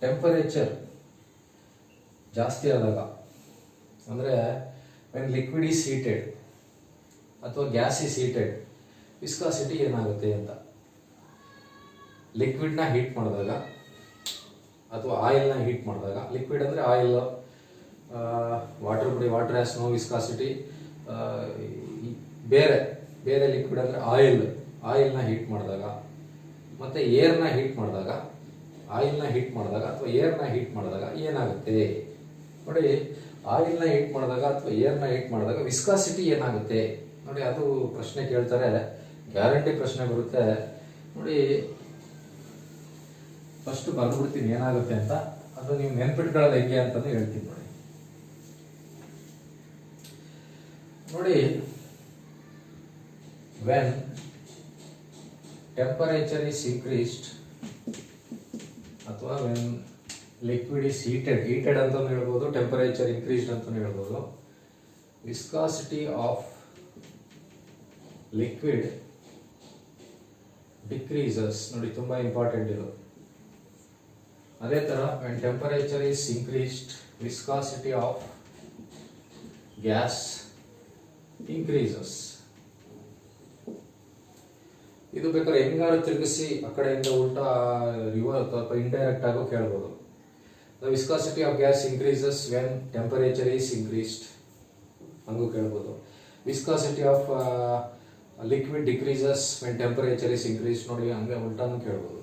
ಟೆಂಪರೇಚರ್ ಜಾಸ್ತಿ ಆದಾಗ, ಅಂದರೆ ವೆನ್ ಲಿಕ್ವಿಡ್ ಈಸ್ ಹೀಟೆಡ್ ಅಥವಾ ಗ್ಯಾಸ್ ಈಸ್ ಹೀಟೆಡ್, ವಿಸ್ಕಾಸಿಟಿ ಏನಾಗುತ್ತೆ ಅಂತ. ಲಿಕ್ವಿಡ್ನ ಹೀಟ್ ಮಾಡಿದಾಗ ಅಥವಾ ಆಯಿಲ್ನ ಹೀಟ್ ಮಾಡಿದಾಗ, ಲಿಕ್ವಿಡ್ ಅಂದರೆ oil, water has no viscosity. ಬೇರೆ ಲಿಕ್ವಿಡ್ ಅಂದರೆ ಆಯಿಲ್ನ ಹೀಟ್ ಮಾಡಿದಾಗ, ಮತ್ತು ಏರ್ನ ಹೀಟ್ ಮಾಡಿದಾಗ, ಆಯಿಲ್ನ ಹೀಟ್ ಮಾಡಿದಾಗ ಅಥವಾ ಏರ್ನ ಹೀಟ್ ಮಾಡಿದಾಗ ಏನಾಗುತ್ತೆ ನೋಡಿ. ಆಯಿಲ್ನ ಹೀಟ್ ಮಾಡಿದಾಗ ಅಥವಾ ಏರ್ನ ಹೀಟ್ ಮಾಡಿದಾಗ ವಿಸ್ಕಾಸಿಟಿ ಏನಾಗುತ್ತೆ ನೋಡಿ. ಅದು ಪ್ರಶ್ನೆ ಕೇಳ್ತಾರೆ, ಗ್ಯಾರಂಟಿ ಪ್ರಶ್ನೆ ಬರುತ್ತೆ ನೋಡಿ. ಫಸ್ಟ್ ಬರ್ಬಿಡ್ತೀನಿ ಏನಾಗುತ್ತೆ ಅಂತ, ಅದು ನೀವು ನೆನ್ಪಿಟ್ಕೊಳ್ಳೋದು ಹೆಂಗೆ ಅಂತಂದು ಹೇಳ್ತೀನಿ ನೋಡಿ. when temperature is increased ಅಥವಾ when liquid is heated ಅಂತ ಹೇಳ್ಬೋದು, temperature increased ಅಂತ ಹೇಳ್ಬೋದು, viscosity of ಲಿಕ್ವಿಡ್ ಡಿಕ್ರೀಸಸ್, ನೋಡಿ ತುಂಬಾ ಇಂಪಾರ್ಟೆಂಟ್ ಇದು. ಅದೇ ತರ when temperature is increased viscosity of gas increases. ಇದು ಬೇಕಾದ್ರೆ ಹೆಂಗಾರು ತಿರುಗಿಸಿ ಆ ಕಡೆಯಿಂದ ಉಲ್ಟಾ ರಿವರ್ಸ್ ಅಥವಾ ಇಂಡೈರೆಕ್ಟ್ ಆಗೋ ಕೇಳ್ಬೋದು. The viscosity of gas increases when temperature is increased, ಹಂಗೂ ಕೇಳ್ಬೋದು. Viscosity of liquid decreases when temperature is increased, ನೋಡಿ ಹಂಗೆ ಉಲ್ಟಾನು ಕೇಳ್ಬೋದು.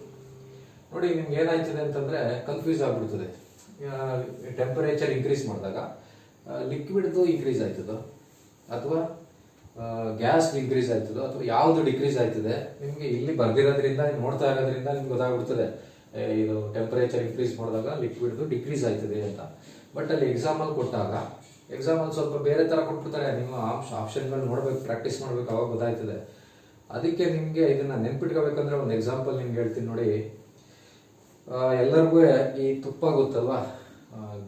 ನೋಡಿ ನಿಮ್ಗೆ ಏನಾಯ್ತದೆ ಅಂತಂದ್ರೆ ಕನ್ಫ್ಯೂಸ್ ಆಗ್ಬಿಡ್ತದೆ. ಟೆಂಪರೇಚರ್ ಇನ್ಕ್ರೀಸ್ ಮಾಡಿದಾಗ ಲಿಕ್ವಿಡ್ದು ಇನ್ಕ್ರೀಸ್ ಆಯ್ತದೋ ಅಥವಾ ಗ್ಯಾಸ್ ಇನ್ಕ್ರೀಸ್ ಆಯ್ತದೋ ಅಥವಾ ಯಾವುದು ಡಿಕ್ರೀಸ್ ಆಯ್ತದೆ ನಿಮಗೆ ಇಲ್ಲಿ ಬರ್ದಿರೋದ್ರಿಂದ ನೋಡ್ತಾ ಇರೋದ್ರಿಂದ ನಿಮ್ಗೆ ಗೊತ್ತಾಗ್ಬಿಡ್ತದೆ ಇದು ಟೆಂಪರೇಚರ್ ಇನ್ಕ್ರೀಸ್ ಮಾಡಿದಾಗ ಲಿಕ್ವಿಡ್ದು ಡಿಕ್ರೀಸ್ ಆಯ್ತದೆ ಅಂತ. ಬಟ್ ಅಲ್ಲಿ ಎಕ್ಸಾಂಪಲ್ ಕೊಟ್ಟಾಗ ಎಕ್ಸಾಂಪಲ್ ಸ್ವಲ್ಪ ಬೇರೆ ತರ ಕೊಟ್ಬಿಡ್ತಾರೆ. ನೀವು ಆಪ್ಷನ್ಗಳು ನೋಡ್ಬೇಕು, ಪ್ರಾಕ್ಟೀಸ್ ಮಾಡ್ಬೇಕು, ಅವಾಗ ಗೊತ್ತಾಯ್ತದೆ. ಅದಕ್ಕೆ ನಿಮ್ಗೆ ಇದನ್ನ ನೆನ್ಪಿಟ್ಕೋಬೇಕಂದ್ರೆ ಒಂದು ಎಕ್ಸಾಂಪಲ್ ನಿಮ್ಗೆ ಹೇಳ್ತೀನಿ ನೋಡಿ. ಎಲ್ಲರಿಗೂ ಈ ತುಪ್ಪ ಗೊತ್ತಲ್ವಾ,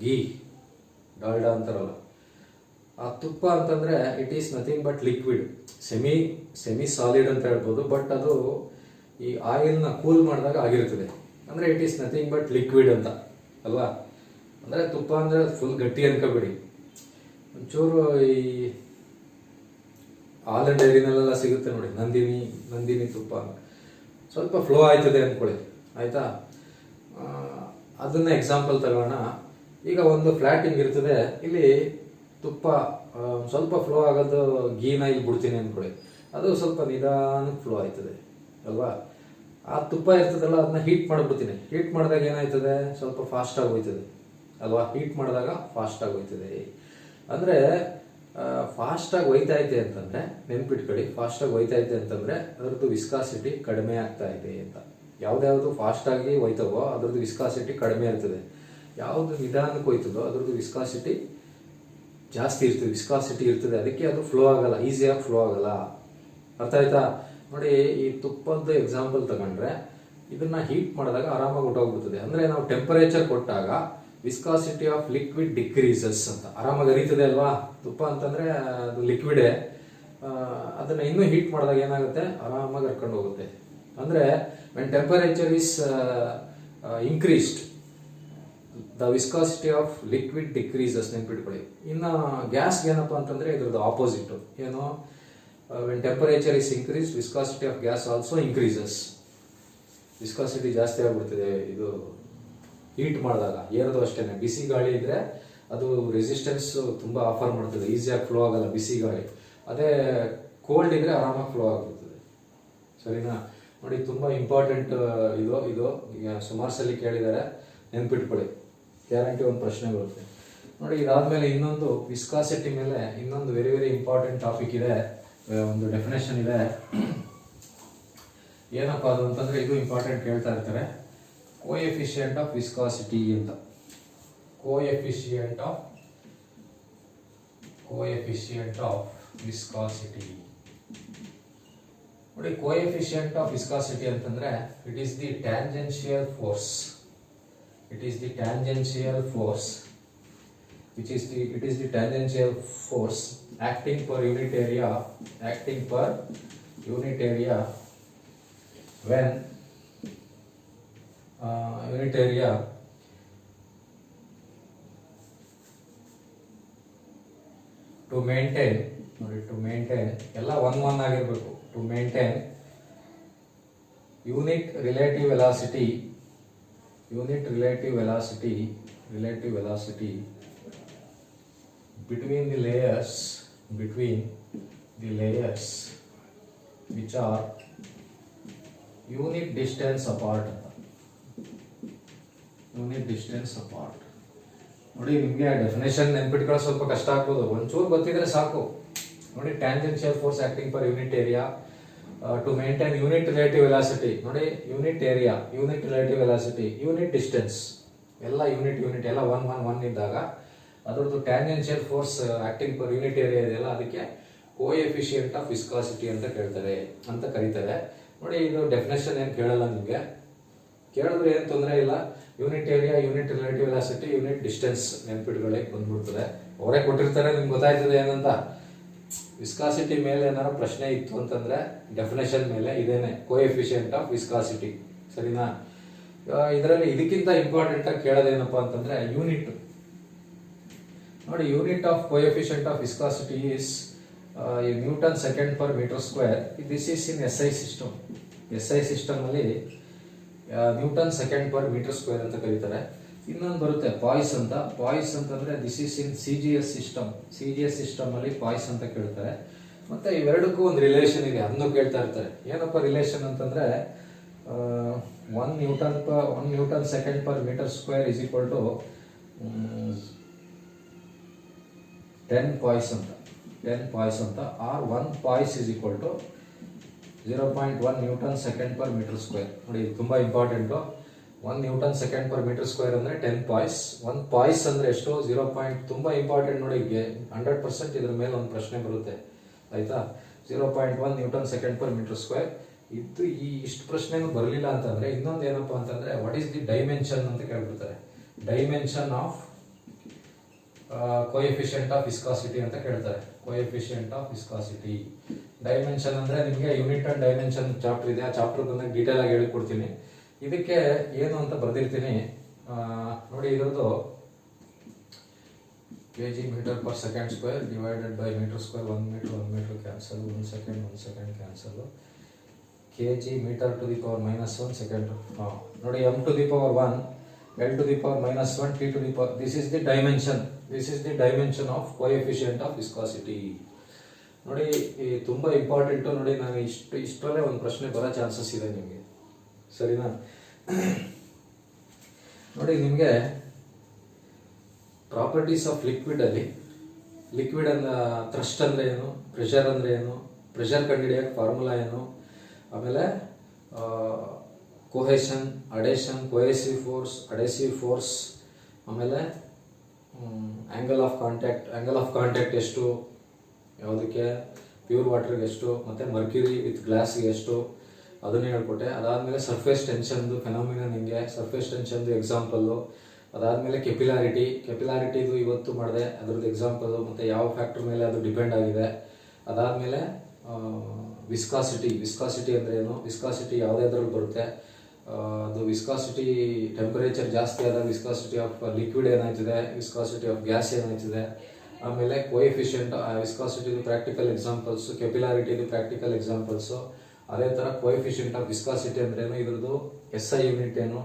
ಗೀ ಡಾಲ್ಡಾ ಅಂತಾರಲ್ಲ, ಆ ತುಪ್ಪ ಅಂತಂದ್ರೆ it is nothing but liquid, semi solid ಅಂತ ಹೇಳ್ಬೋದು. ಬಟ್ ಅದು ಈ ಆಯಿಲ್ನ ಕೂಲ್ ಮಾಡಿದಾಗ ಆಗಿರ್ತದೆ. ಅಂದ್ರೆ it is nothing but liquid ಅಂತ ಅಲ್ವಾ. ಅಂದ್ರೆ ತುಪ್ಪ ಅಂದ್ರೆ ಫುಲ್ ಗಟ್ಟಿ ಅನ್ಕೋಬೇಡಿ. ಒಂಚೂರು ಈ ಹಾಲ್ ಅಂಡ್ ಡೈರಿನಲ್ಲೆಲ್ಲ ಸಿಗುತ್ತೆ ನೋಡಿ, ನಂದಿನಿ ತುಪ್ಪ, ಸ್ವಲ್ಪ ಫ್ಲೋ ಆಯ್ತದೆ ಅನ್ಕೊಳ್ಳಿ, ಆಯ್ತಾ. ಅದನ್ನ ಎಕ್ಸಾಂಪಲ್ ತಗೋಣ. ಈಗ ಒಂದು ಫ್ಲಾಟ್ ಹಿಂಗಿರ್ತದೆ, ಇಲ್ಲಿ ತುಪ್ಪ ಸ್ವಲ್ಪ ಫ್ಲೋ ಆಗೋದು, ಗೀನ ಇಲ್ಲಿ ಬಿಡ್ತೀನಿ ಅನ್ಕೊಳ್ಳಿ, ಅದು ಸ್ವಲ್ಪ ನಿಧಾನಕ್ಕೆ ಫ್ಲೋ ಆಯ್ತದೆ ಅಲ್ವಾ. ಆ ತುಪ್ಪ ಇರ್ತದಲ್ಲ ಅದನ್ನ ಹೀಟ್ ಮಾಡಿಬಿಡ್ತೀನಿ. ಹೀಟ್ ಮಾಡಿದಾಗ ಏನಾಯ್ತದೆ, ಸ್ವಲ್ಪ ಫಾಸ್ಟ್ ಆಗಿ ಹೋಯ್ತದೆ ಅಲ್ವಾ. ಹೀಟ್ ಮಾಡಿದಾಗ ಫಾಸ್ಟ್ ಆಗಿ ಹೋಯ್ತದೆ. ಅಂದ್ರೆ ಫಾಸ್ಟ್ ಆಗಿ ಹೋಯ್ತಾ ಐತೆ ಅಂತಂದ್ರೆ ನೆನ್ಪಿಟ್ಕೊಳ್ಳಿ, ಫಾಸ್ಟ್ ಆಗಿ ಹೋಯ್ತಾ ಐತೆ ಅಂತಂದ್ರೆ ಅದರದ್ದು ವಿಸ್ಕಾಸಿಟಿ ಕಡಿಮೆ ಆಗ್ತಾ ಇದೆ ಅಂತ. ಯಾವ್ದಾವ್ದು ಫಾಸ್ಟ್ ಆಗಿ ಹೋಯ್ತವೋ ಅದ್ರದ್ದು ವಿಸ್ಕಾಸಿಟಿ ಕಡಿಮೆ ಇರ್ತದೆ. ಯಾವ್ದು ನಿಧಾನಕ್ಕೆ ಹೋಯ್ತದೋ ಅದ್ರದ್ದು ವಿಸ್ಕಾಸಿಟಿ ಜಾಸ್ತಿ ಇರ್ತದೆ, ವಿಸ್ಕಾಸಿಟಿ ಇರ್ತದೆ. ಅದಕ್ಕೆ ಅದು ಫ್ಲೋ ಆಗಲ್ಲ, ಈಸಿಯಾಗಿ ಫ್ಲೋ ಆಗಲ್ಲ. ಅರ್ಥ ಆಯ್ತಾ. ನೋಡಿ ಈ ತುಪ್ಪದ ಎಕ್ಸಾಂಪಲ್ ತಗೊಂಡ್ರೆ ಇದನ್ನ ಹೀಟ್ ಮಾಡಿದಾಗ ಆರಾಮಾಗಿ ಹೊಟ್ಟೋಗ್ಬಿಡ್ತದೆ. ಅಂದ್ರೆ ನಾವು ಟೆಂಪರೇಚರ್ ಕೊಟ್ಟಾಗ ವಿಸ್ಕಾಸಿಟಿ ಆಫ್ ಲಿಕ್ವಿಡ್ ಡಿಕ್ರೀಸಸ್ ಅಂತ ಆರಾಮಾಗಿ ಅರಿತದೆ ಅಲ್ವಾ. ತುಪ್ಪ ಅಂತಂದ್ರೆ ಅದು ಲಿಕ್ವಿಡೇ, ಅದನ್ನ ಇನ್ನೂ ಹೀಟ್ ಮಾಡಿದಾಗ ಏನಾಗುತ್ತೆ, ಆರಾಮಾಗಿ ಹರ್ಕೊಂಡು ಹೋಗುತ್ತೆ. ಅಂದ್ರೆ when temperature is increased the viscosity of liquid decreases, ನೆನ್ಪಿಟ್ಕೊಳ್ಳಿ. ಇನ್ನು ಗ್ಯಾಸ್ಗೆ ಏನಪ್ಪಾ ಅಂತಂದ್ರೆ ಇದ್ರದ್ದು ಆಪೋಸಿಟ್ ಏನು, when temperature is increased viscosity of gas also increases. Viscosity ಜಾಸ್ತಿ ಆಗ್ಬಿಡ್ತದೆ ಇದು ಹೀಟ್ ಮಾಡಿದಾಗ. ಏರ್ದು ಅಷ್ಟೇನೆ, ಬಿಸಿ ಗಾಳಿ ಇದ್ರೆ ಅದು ರೆಸಿಸ್ಟೆನ್ಸ್ ತುಂಬಾ ಆಫರ್ ಮಾಡ್ತದೆ, ಈಸಿಯಾಗಿ ಫ್ಲೋ ಆಗಲ್ಲ ಬಿಸಿ ಗಾಳಿ. ಅದೇ ಕೋಲ್ಡ್ ಇದ್ರೆ ಆರಾಮಾಗಿ ಫ್ಲೋ ಆಗ್ಬಿಡ್ತದೆ. ಸರಿನಾ. ನೋಡಿ ತುಂಬಾ ಇಂಪಾರ್ಟೆಂಟ್ ಇದು ಸುಮಾರು ಸಲ ಕೇಳಿದ್ದಾರೆ, ನೆನ್ಪಿಟ್ಕೊಳ್ಳಿ, ಗ್ಯಾರಂಟಿ ಒಂದು ಪ್ರಶ್ನೆ ಬರುತ್ತೆ. ನೋಡಿ ಇದಾದ್ಮೇಲೆ ಇನ್ನೊಂದು ವಿಸ್ಕಾಸಿಟಿ ಮೇಲೆ ಇನ್ನೊಂದು ವೆರಿ ವೆರಿ ಇಂಪಾರ್ಟೆಂಟ್ ಟಾಪಿಕ್ ಇದೆ, ಒಂದು ಡೆಫಿನೇಷನ್ ಇದೆ. ಏನಪ್ಪಾ ಅದು ಅಂತಂದ್ರೆ ಇದು ಇಂಪಾರ್ಟೆಂಟ್ ಕೇಳ್ತಾ ಇರ್ತಾರೆ, ಕೋಎಫಿಷಿಯಂಟ್ ಆಫ್ ವಿಸ್ಕಾಸಿಟಿ ಅಂತ. Coefficient of viscosity. ನೋಡಿ ಕೋಎಫಿಷಿಯಂಟ್ ಆಫ್ ವಿಸ್ಕಾಸಿಟಿ ಅಂತಂದ್ರೆ it is the tangential force. It is the tangential force acting per unit area when unit area to maintain ಎಲ್ಲ 1 ಆಗಿರಬೇಕು. to maintain unit relative velocity between the layers which are unit distance apart. ನೋಡಿ ನಿಮಗೆ definition ನೆನ್ಪಿಟ್ಕೊಳ್ಳೋ ಸ್ವಲ್ಪ ಕಷ್ಟ ಆಗ್ಬೋದು, ಒಂಚೂರು ಗೊತ್ತಿದ್ರೆ ಸಾಕು. ನೋಡಿ tangential force acting per unit area to maintain unit relative velocity. ನೋಡಿ unit area, unit relative velocity, unit distance ಎಲ್ಲ ಯೂನಿಟ್ ಎಲ್ಲ 1 ಇದ್ದಾಗ ಅದರದ್ದು tangential force acting per unit area ಇದೆಯಲ್ಲ, ಅದಕ್ಕೆ ಕೋಎಫಿಷಿಯಂಟ್ ಆಫ್ ವಿಸ್ಕಾಸಿಟಿ ಅಂತ ಕರೀತಾರೆ. ನೋಡಿ ಇದು ಡೆಫಿನೇಷನ್ ಏನು ಕೇಳಲ್ಲ ನಿಮಗೆ, ಕೇಳಿದ್ರೆ ಏನು ತೊಂದರೆ ಇಲ್ಲ. Unit area, unit relative velocity, unit distance ನೆನ್ಪಿಟ್ಕೊಳ್ಳಿ ಬಂದ್ಬಿಡ್ತದೆ. ಅವರೇ ಕೊಟ್ಟಿರ್ತಾರೆ, ನಿಮ್ಗೆ ಗೊತ್ತಾಯ್ತದೆ ಏನಂತ. ವಿಸ್ಕಾಸಿಟಿ ಮೇಲೆ ಏನಾದ್ರು ಪ್ರಶ್ನೆ ಇತ್ತು ಅಂತಂದ್ರೆ ಡೆಫಿನೇಷನ್ ಮೇಲೆ ಇದೇನೆ ಕೋಎಫಿಷಿಯಂಟ್ ಆಫ್ ವಿಸ್ಕಾಸಿಟಿ, ಸರಿನಾ. ಇದರಲ್ಲಿ ಇದಕ್ಕಿಂತ ಇಂಪಾರ್ಟೆಂಟ್ ಆಗಿ ಕೇಳೋದೇನಪ್ಪ ಅಂತಂದ್ರೆ ಯೂನಿಟ್ ನೋಡಿ. Unit of coefficient of viscosity is newton second per metre square. This is in SI system. SI system ಅಲ್ಲಿ newton second per metre square ಅಂತ ಕರೀತಾರೆ. ಇನ್ನೊಂದು ಬರುತ್ತೆ ಪಾಯ್ಸ್ ಅಂತ. ಪಾಯ್ಸ್ ಅಂತಂದ್ರೆ this is in CGS system. CGS system ಅಲ್ಲಿ poise ಅಂತ ಕೇಳ್ತಾರೆ. ಮತ್ತೆ ಇವೆರಡಕ್ಕೂ ಒಂದು ರಿಲೇಷನ್ ಇದೆ, ಅದನ್ನು ಕೇಳ್ತಾ ಇರ್ತಾರೆ. ಏನಪ್ಪ ರಿಲೇಷನ್ ಅಂತಂದ್ರೆ 1 newton second per metre square is equal to 10 poise ಅಂತ. 10 ಪಾಯ್ಸ್ ಅಂತ. Or 1 poise is equal to 0.1 newton second per metre square. ನೋಡಿ ಇದು ತುಂಬಾ important. 1 newton second per metre square ಅಂದ್ರೆ 10 ಪಾಯ್ಸ್. 1 ಪಾಯ್ಸ್ ಅಂದ್ರೆ ಎಷ್ಟು? 0. ತುಂಬಾ ಇಂಪಾರ್ಟೆಂಟ್ ನೋಡಿ. 100% ಇದ್ರ ಮೇಲೆ ಒಂದು ಪ್ರಶ್ನೆ ಬರುತ್ತೆ, ಆಯ್ತಾ. 0.1 newton second per metre square. ಇದು ಇಷ್ಟು ಪ್ರಶ್ನೆನೂ ಬರಲಿಲ್ಲ ಅಂತಂದ್ರೆ ಇನ್ನೊಂದು ಏನಪ್ಪಾ ಅಂತಂದ್ರೆ ವಾಟ್ ಈಸ್ ದಿ ಡೈಮೆನ್ಷನ್ ಅಂತ ಕೇಳ್ಬಿಡ್ತಾರೆ. Dimension of coefficient of viscosity ಅಂತ ಕೇಳ್ತಾರೆ. ಕೋಎಫಿಷಿಯಂಟ್ ಆಫ್ ವಿಸ್ಕಾಸಿಟಿ ಡೈಮೆನ್ಷನ್ ಅಂದ್ರೆ ನಿಮಗೆ ಯೂನಿಟ್ ಅಂಡ್ ಡೈಮೆನ್ಷನ್ ಚಾಪ್ಟರ್ ಇದೆ. ಆ ಚಾಪ್ಟರ್ ಬಂದಾಗ ಡೀಟೇಲ್ ಆಗಿ ಹೇಳಿಕೊಡ್ತೀನಿ. ಇದಕ್ಕೆ ಏನು ಅಂತ ಬರ್ದಿರ್ತೀನಿ ನೋಡಿ. ಇರೋದು kg metre per second square divided by metre square. 1 metre cancel, 1 second cancel. kg metre to the power -1 second. ನೋಡಿ m to the power 1, l to the power -1, t to the power. This is the dimension. This is the dimension of coefficient of viscosity. ನೋಡಿ ತುಂಬಾ important. ನೋಡಿ ನಾನು ಇಷ್ಟರಲ್ಲೇ ಒಂದು ಪ್ರಶ್ನೆ ಬರೋ chances ಇದೆ ನಿಮಗೆ, ಸರಿನಾ. ನೋಡಿ ನಿಮಗೆ ಪ್ರಾಪರ್ಟೀಸ್ ಆಫ್ ಲಿಕ್ವಿಡ್ ಅಲ್ಲಿ ಲಿಕ್ವಿಡ್ ಅನ್ನ ಥ್ರಸ್ಟ್ ಅಂದ್ರೆ ಏನು, ಪ್ರೆಷರ್ ಅಂದ್ರೆ ಏನು, ಪ್ರೆಷರ್ ಕಂಡುಹಿಡಿಯಕ್ಕೆ ಫಾರ್ಮುಲಾ ಏನು, ಆಮೇಲೆ ಕೊಹೆಷನ್, ಅಡೇಷನ್, ಕೊಹೆಸಿವ್ ಫೋರ್ಸ್, ಆಮೇಲೆ ಆಂಗಲ್ ಆಫ್ ಕಾಂಟ್ಯಾಕ್ಟ್ ಎಷ್ಟು, ಯಾವುದಕ್ಕೆ ಪ್ಯೂರ್ ವಾಟರ್ಗೆ ಎಷ್ಟು, ಮತ್ತೆ ಮರ್ಕ್ಯೂರಿ ವಿತ್ ಗ್ಲಾಸ್ಗೆ ಎಷ್ಟು, ಅದನ್ನೇ ಹೇಳ್ಕೊಟ್ಟೆ. ಅದಾದಮೇಲೆ ಸರ್ಫೇಸ್ ಟೆನ್ಷನ್ದು ಫೆನಾಮಿನನ್, ನಿಮಗೆ ಸರ್ಫೇಸ್ ಟೆನ್ಷನ್ದು ಎಕ್ಸಾಂಪಲ್ಲು. ಅದಾದಮೇಲೆ ಕೆಪಿಲಾರಿಟಿದು ಇವತ್ತು ಮಾಡಿದೆ, ಅದರದ್ದು ಎಕ್ಸಾಂಪಲ್ಲು, ಮತ್ತು ಯಾವ ಫ್ಯಾಕ್ಟರ್ ಮೇಲೆ ಅದು ಡಿಪೆಂಡ್ ಆಗಿದೆ. ಅದಾದಮೇಲೆ ವಿಸ್ಕಾಸಿಟಿ ಅಂದರೆ ಏನು, ವಿಸ್ಕಾಸಿಟಿ ಯಾವುದ್ರಲ್ಲಿ ಬರುತ್ತೆ, ಅದು ವಿಸ್ಕಾಸಿಟಿ ಟೆಂಪರೇಚರ್ ಜಾಸ್ತಿ ಆದಾಗ ವಿಸ್ಕಾಸಿಟಿ ಆಫ್ ಲಿಕ್ವಿಡ್ ಏನಾಯ್ತದೆ, ವಿಸ್ಕಾಸಿಟಿ ಆಫ್ ಗ್ಯಾಸ್ ಏನಾಯ್ತದೆ. ಆಮೇಲೆ ಕೋಎಫಿಷಿಯಂಟ್ ವಿಸ್ಕಾಸಿಟಿದು ಪ್ರಾಕ್ಟಿಕಲ್ ಎಕ್ಸಾಂಪಲ್ಸು, ಕೆಪಿಲಾರಿಟಿದು ಪ್ರಾಕ್ಟಿಕಲ್ ಎಕ್ಸಾಂಪಲ್ಸು. ಅದೇ ಥರ ಕೋಎಫಿಷಿಯಂಟ್ ಆಫ್ ವಿಸ್ಕಾಸಿಟಿ ಅಂದ್ರೇನು, ಇದ್ರದ್ದು SI ಯೂನಿಟ್ ಏನು,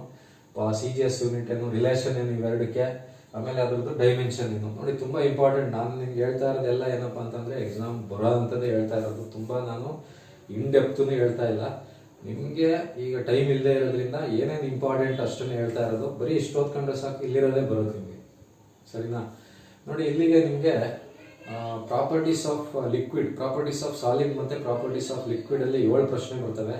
CGS ಯೂನಿಟ್ ಏನು, ರಿಲೇಷನ್ ಏನು ಇವೆರಡಕ್ಕೆ, ಆಮೇಲೆ ಅದ್ರದ್ದು ಡೈಮೆನ್ಷನ್ ಏನು. ನೋಡಿ ತುಂಬಾ ಇಂಪಾರ್ಟೆಂಟ್. ನಾನು ನಿಮ್ಗೆ ಹೇಳ್ತಾ ಇರೋದೆಲ್ಲ ಏನಪ್ಪಾ ಅಂತಂದ್ರೆ ಎಕ್ಸಾಮ್ ಬರೋ ಅಂಥದ್ದೇ ಹೇಳ್ತಾ ಇರೋದು. ತುಂಬಾ ನಾನು ಇನ್ ಡೆಪ್ತೂ ಹೇಳ್ತಾ ಇಲ್ಲ. ನಿಮಗೆ ಈಗ ಟೈಮ್ ಇಲ್ಲದೆ ಇರೋದ್ರಿಂದ ಏನೇನು ಇಂಪಾರ್ಟೆಂಟ್ ಅಷ್ಟನ್ನೇ ಹೇಳ್ತಾ ಇರೋದು. ಬರೀ ಇಷ್ಟು ಓದ್ಕೊಂಡ್ರೆ ಸಾಕು, ಇಲ್ಲಿರೋದೇ ಬರೋದು ನಿಮಗೆ, ಸರಿನಾ. ನೋಡಿ ಇಲ್ಲಿಗೆ ನಿಮಗೆ properties of liquid, properties of solid ಮತ್ತೆ ಪ್ರಾಪರ್ಟೀಸ್ ಆಫ್ ಲಿಕ್ವಿಡ್ ಅಲ್ಲಿ 7 ಪ್ರಶ್ನೆ ಬರ್ತವೆ.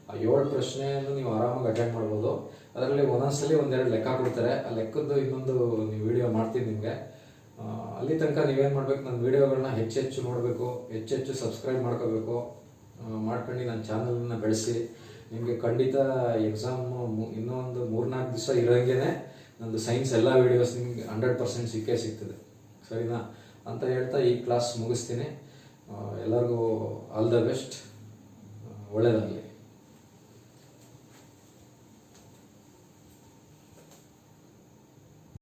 ಆ 7 ಪ್ರಶ್ನೆಯನ್ನು ನೀವು ಆರಾಮಾಗಿ ಅಟೆಂಡ್ ಮಾಡ್ಬೋದು. ಅದರಲ್ಲಿ ಒಂದೊಂದ್ಸಲಿ ಒಂದೆರಡು ಲೆಕ್ಕ ಕೊಡ್ತಾರೆ. ಆ ಲೆಕ್ಕದ್ದು ಇನ್ನೊಂದು ನೀವು ವಿಡಿಯೋ ಮಾಡ್ತೀನಿ ನಿಮಗೆ. ಅಲ್ಲಿ ತನಕ ನೀವೇನು ಮಾಡ್ಬೇಕು, ನನ್ನ ವಿಡಿಯೋಗಳನ್ನ ಹೆಚ್ಚೆಚ್ಚು ನೋಡಬೇಕು, ಹೆಚ್ಚೆಚ್ಚು ಸಬ್ಸ್ಕ್ರೈಬ್ ಮಾಡ್ಕೋಬೇಕು. ಮಾಡ್ಕೊಂಡು ನನ್ನ ಚಾನಲನ್ನು ಬೆಳೆಸಿ. ನಿಮಗೆ ಖಂಡಿತ ಎಕ್ಸಾಮ್ ಇನ್ನೊಂದು 3-4 ದಿವಸ ಇರೋಂಗೆನೆ ನಂದು ಸೈನ್ಸ್ ಎಲ್ಲ ವಿಡಿಯೋಸ್ ನಿಮಗೆ 100% ಸಿಕ್ಕೇ ಸಿಗ್ತದೆ, ಸರಿನಾ ಅಂತ ಹೇಳ್ತಾ ಈ ಕ್ಲಾಸ್ ಮುಗಿಸ್ತೀನಿ. ಎಲ್ಲರಿಗೂ ಆಲ್ ದ ಬೆಸ್ಟ್, ಒಳ್ಳೆಯದಾಗಲಿ.